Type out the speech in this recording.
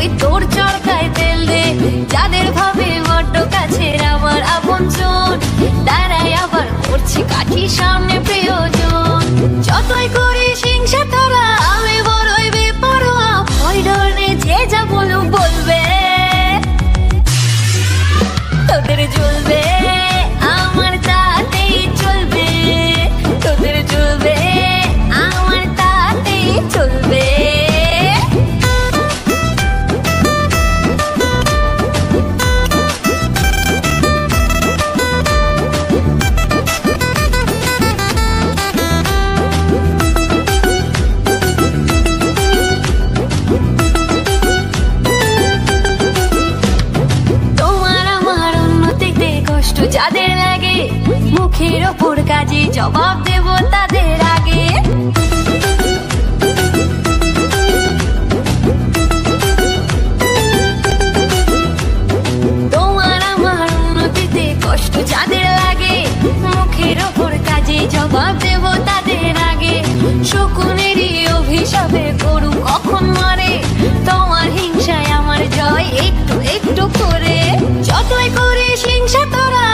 তুই তোর চরকায় তেল দে। যাদের ভাবে বড্ড কাছের আমার আপনজন, তারাই আবার করছে কাঠি সামনে প্রিয়জন। যতই করিস হিংসা তোরা, আমি বড়ই বেপরোয়া। ভয় ডর নেই, যে যা বলুক বলবে, তোদের জ্বলবে আমার তাতেই চলবে, তোদের জ্বলবে আমার তাতেই চলবে। তোমার আমার উন্নতিতে কষ্ট যাদের লাগে, মুখের ওপর কাজে জবাব দেব তাদের আগে। তোমার আমার উন্নতিতে কষ্ট যাদের লাগে, মুখের ওপর কাজে জবাব দেব তাদের আগে। শকুনেরই অভিশাপে গরু কখন মরে, তোমার হিংসায় আমার জয় একটু একটু করে। যতই করিস হিংসা তোরা,